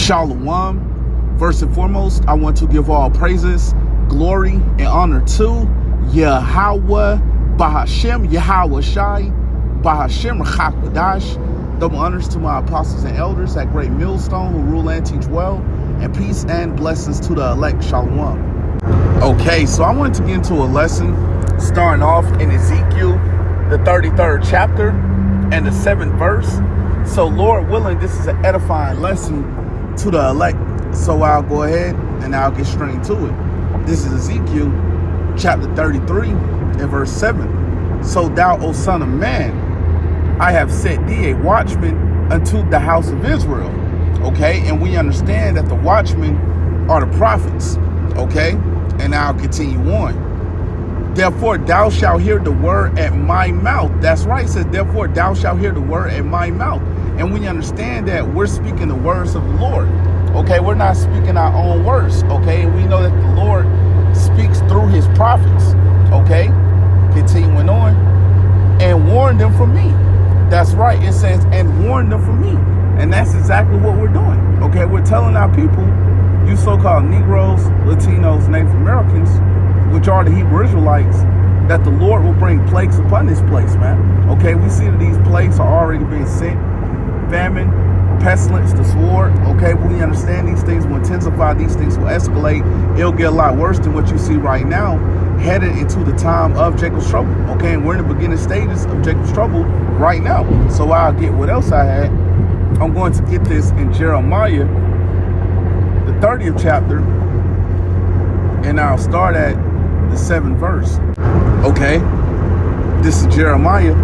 Shalom. First and foremost, I want to give all praises, glory, and honor to Yahweh, Bahashem, Yahweh Shai, Bahashem, Chakwadash. Double honors to my apostles and elders at Great Millstone who rule and teach well, and peace and blessings to the elect. Shalom. Okay, so I wanted to get into a lesson starting off in Ezekiel, the 33rd chapter and the 7th verse. So Lord willing, this is an edifying lesson to the elect. So I'll go ahead and I'll get straight into it. This is Ezekiel chapter 33 and verse 7. So thou, O son of man, I have set thee a watchman unto the house of Israel. Okay, and we understand that the watchmen are the prophets. Okay, and I'll continue on. Therefore thou shalt hear the word at my mouth. That's right, it says therefore thou shalt hear the word at my mouth. And we understand that we're speaking the words of the Lord. Okay, we're not speaking our own words. Okay, and we know that the Lord speaks through his prophets. Okay, continuing on. And warn them from me. That's right, it says and warn them from me. And that's exactly what we're doing. Okay, we're telling our people, you so-called Negroes, Latinos, Native Americans, which are the Hebrew Israelites, that the Lord will bring plagues upon this place, man. Okay, we see that these plagues are already being sent. Famine, pestilence, the sword. Okay, we understand these things will intensify, these things will escalate. It'll get a lot worse than what you see right now, headed into the time of Jacob's trouble. Okay, and we're in the beginning stages of Jacob's trouble right now. So I'll get what else I had. I'm going to get this in Jeremiah, the 30th chapter, and I'll start at the 7th verse. Okay, this is Jeremiah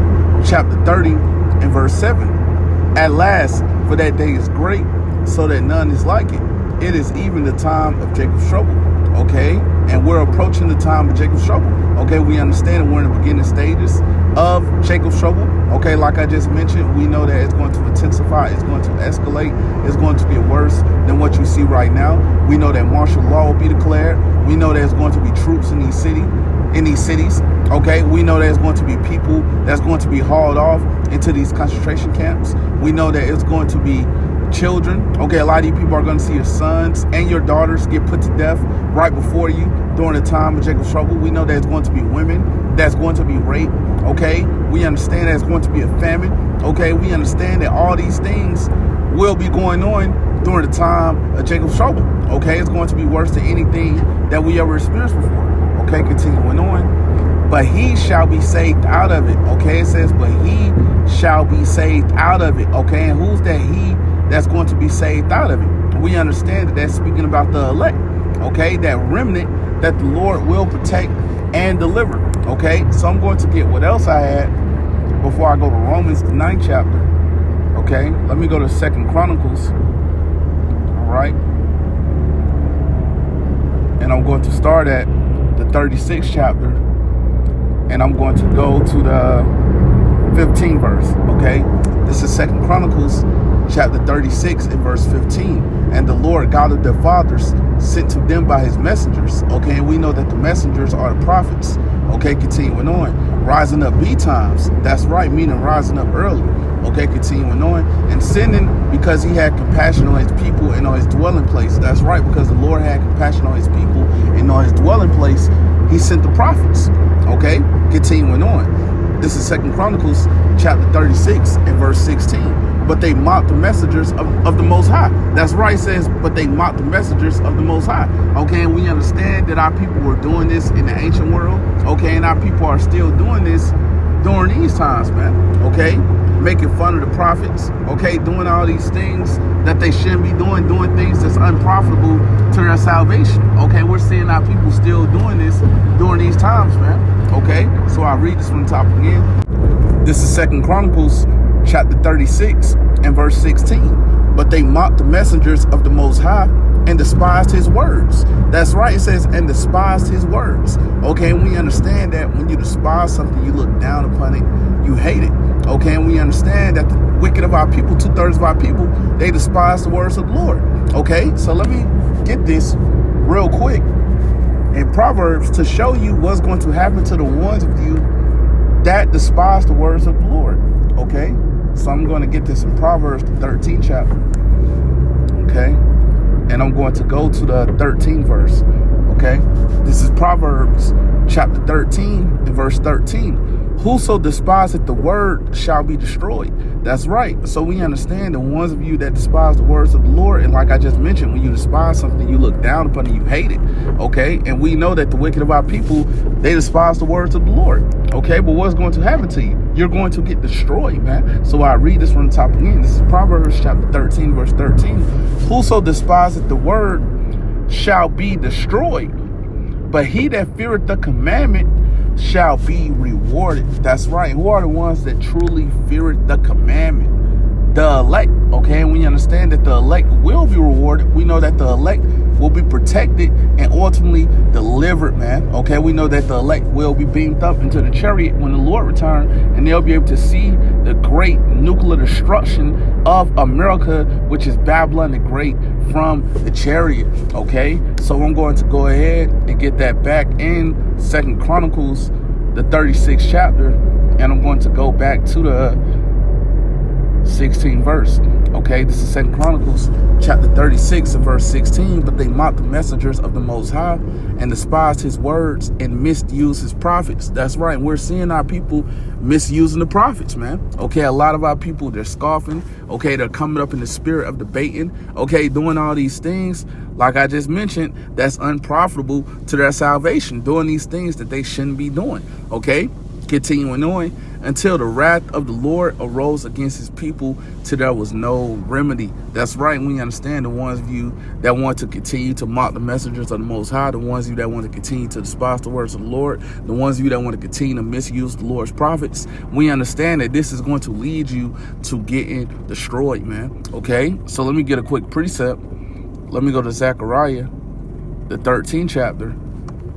chapter 30 and verse 7. At last, for that day is great, so that none is like it. It is even the time of Jacob's trouble. Okay, and we're approaching the time of Jacob's trouble. Okay, we understand that we're in the beginning stages of Jacob's trouble. Okay, like I just mentioned, we know that it's going to intensify, it's going to escalate, it's going to get worse than what you see right now. We know that martial law will be declared. We know there's going to be troops in these cities. Okay, we know there's going to be people that's going to be hauled off into these concentration camps. We know that it's going to be children. Okay, a lot of you people are going to see your sons and your daughters get put to death right before you during the time of Jacob's trouble. We know there's going to be women that's going to be raped. Okay, we understand there's going to be a famine. Okay, we understand that all these things will be going on during the time of Jacob's trouble. Okay, it's going to be worse than anything that we ever experienced before. Okay, continuing on. But he shall be saved out of it. Okay, it says, but he shall be saved out of it. Okay, and who's that he that's going to be saved out of it? We understand that that's speaking about the elect. Okay, that remnant that the Lord will protect and deliver. Okay, so I'm going to get what else I had before I go to Romans, the 9th chapter. Okay, let me go to 2nd Chronicles. All right, and I'm going to start at the 36th chapter, and I'm going to go to the 15th verse. Okay, this is 2nd Chronicles chapter 36 and verse 15. And the Lord God of their fathers sent to them by his messengers. Okay, and we know that the messengers are the prophets. Okay, continuing on. Rising up betimes. That's right, meaning rising up early. Okay, continuing on. And sending because he had compassion on his people and on his dwelling place. That's right, because the Lord had compassion on his people and on his dwelling place, he sent the prophets. Okay, continuing on. This is 2nd Chronicles chapter 36 and verse 16. But they mocked the messengers of the Most High. That's right, it says, but they mocked the messengers of the Most High. Okay, and we understand that our people were doing this in the ancient world. Okay, and our people are still doing this during these times, man. Okay, making fun of the prophets. Okay, doing all these things that they shouldn't be doing things that's unprofitable to their salvation. Okay, we're seeing our people still doing this during these times, man. Okay, so I'll read this from the top again. This is 2nd Chronicles chapter 36 and verse 16. But they mocked the messengers of the Most High and despised his words. That's right, it says, and despised his words. Okay, and we understand that when you despise something, you look down upon it, you hate it. Okay, and we understand that the wicked of our people, 2/3 of our people, they despise the words of the Lord. Okay, so let me get this real quick in Proverbs to show you what's going to happen to the ones of you that despise the words of the Lord. Okay, so I'm going to get this in Proverbs, the 13th chapter. Okay, and I'm going to go to the 13th verse. Okay, this is Proverbs chapter 13 and verse 13. Whoso despiseth the word shall be destroyed. That's right. So we understand the ones of you that despise the words of the Lord, and like I just mentioned, when you despise something, you look down upon it, you hate it. Okay, and we know that the wicked of our people, they despise the words of the Lord. Okay, but what's going to happen to you? You're going to get destroyed, man. So I read this from the top again. This is Proverbs chapter 13 verse 13. Whoso despiseth the word shall be destroyed, but he that feareth the commandment shall be rewarded. That's right. Who are the ones that truly feareth the commandment? The elect. Okay, and we understand that the elect will be rewarded. We know that the elect will be protected and ultimately delivered, man. Okay, we know that the elect will be beamed up into the chariot when the Lord returns, and they'll be able to see the great nuclear destruction of America, which is Babylon the Great, from the chariot. Okay, so I'm going to go ahead and get that back in 2nd Chronicles, the 36th chapter, and I'm going to go back to the 16th verse. Okay, this is 2nd Chronicles chapter 36 and verse 16. But they mocked the messengers of the Most High and despised his words and misused his prophets. That's right. We're seeing our people misusing the prophets, man. Okay, a lot of our people, they're scoffing. Okay, they're coming up in the spirit of debating. Okay, doing all these things, like I just mentioned, that's unprofitable to their salvation. Doing these things that they shouldn't be doing. Okay, continuing on. Until the wrath of the Lord arose against his people, till there was no remedy. That's right. We understand the ones of you that want to continue to mock the messengers of the Most High, the ones of you that want to continue to despise the words of the Lord, the ones of you that want to continue to misuse the Lord's prophets. We understand that this is going to lead you to getting destroyed, man. Okay, so let me get a quick precept. Let me go to Zechariah, the 13th chapter.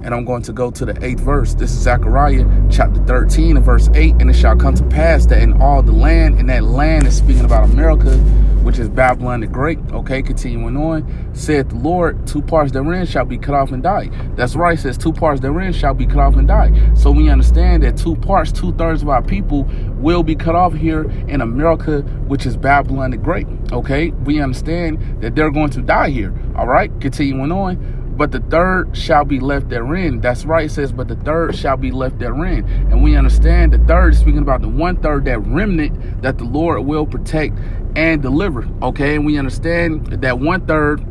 And I'm going to go to the 8th verse. This is Zechariah chapter 13 and verse 8. And it shall come to pass that in all the land, and that land is speaking about America, which is Babylon the Great. Okay, continuing on. Saith the Lord, 2 parts therein shall be cut off and die. That's right, it says 2 parts therein shall be cut off and die. So we understand that 2 parts, 2/3 of our people will be cut off here in America, which is Babylon the Great. Okay, we understand that they're going to die here. All right, continuing on. But the third shall be left therein. That's right, it says, but the third shall be left therein. And we understand the third is speaking about the 1/3, that remnant that the Lord will protect and deliver. Okay, and we understand that 1/3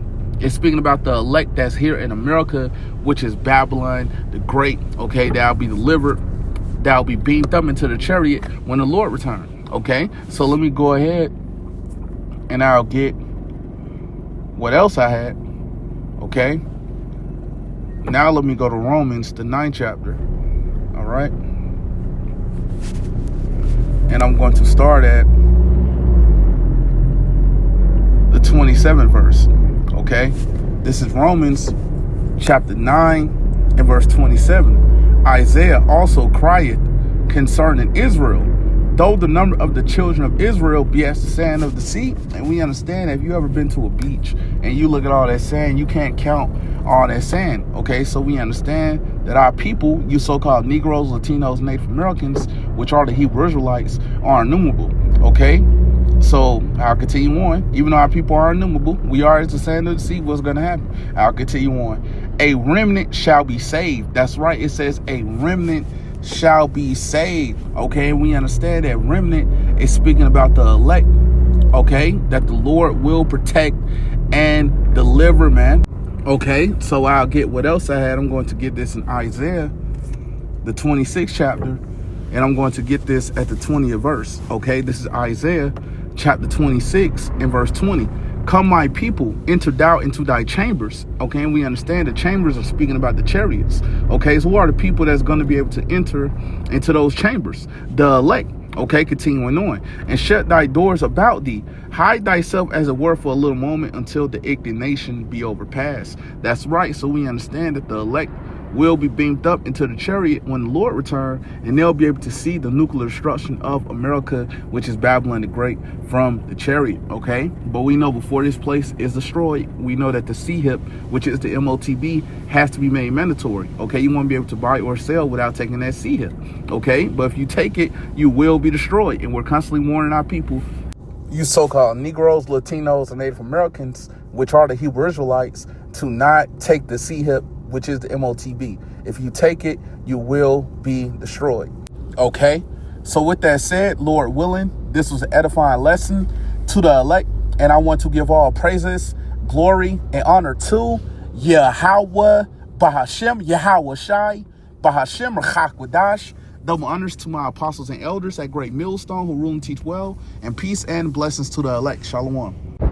is speaking about the elect that's here in America, which is Babylon the Great. Okay, that'll be delivered, that'll be beamed up into the chariot when the Lord returns. Okay, so let me go ahead and I'll get what else I had. Okay, now let me go to Romans, the 9th chapter. All right, and I'm going to start at the 27th verse. Okay, this is Romans chapter 9 and verse 27. Isaiah also crieth concerning Israel, though the number of the children of Israel be as the sand of the sea. And we understand that if you ever been to a beach and you look at all that sand, you can't count all that sand. Okay, so we understand that our people, you so-called Negroes, Latinos, Native Americans, which are the Hebrew Israelites, are innumerable. Okay, so I'll continue on. Even though our people are innumerable, we are as the sand of the sea. What's going to happen? I'll continue on. A remnant shall be saved. That's right, it says a remnant shall be saved. Okay, and we understand that remnant is speaking about the elect. Okay, that the Lord will protect and deliver, man. Okay, so I'll get what else I had. I'm going to get this in Isaiah, the 26th chapter, and I'm going to get this at the 20th verse. Okay, this is Isaiah chapter 26 and verse 20. Come, my people, enter thou into thy chambers. Okay, and we understand the chambers are speaking about the chariots. Okay, so who are the people that's going to be able to enter into those chambers? The elect. Okay, continuing on. And shut thy doors about thee. Hide thyself as it were for a little moment until the indignation be overpassed. That's right. So we understand that the elect will be beamed up into the chariot when the Lord returns, and they'll be able to see the nuclear destruction of America, which is Babylon the Great, from the chariot. Okay, but we know before this place is destroyed, we know that the CHIP, which is the MOTB, has to be made mandatory. Okay, you won't be able to buy or sell without taking that CHIP. Okay, but if you take it, you will be destroyed, and we're constantly warning our people you so-called Negroes, Latinos, and Native Americans, which are the Hebrew Israelites, to not take the CHIP, which is the MOTB. If you take it, you will be destroyed. Okay? So with that said, Lord willing, this was an edifying lesson to the elect, and I want to give all praises, glory, and honor to Yahweh, Bahashem, Yahweh Shai, Bahashem, Rachak Double honors to my apostles and elders at Great Millstone who rule and teach well, and peace and blessings to the elect. Shalom.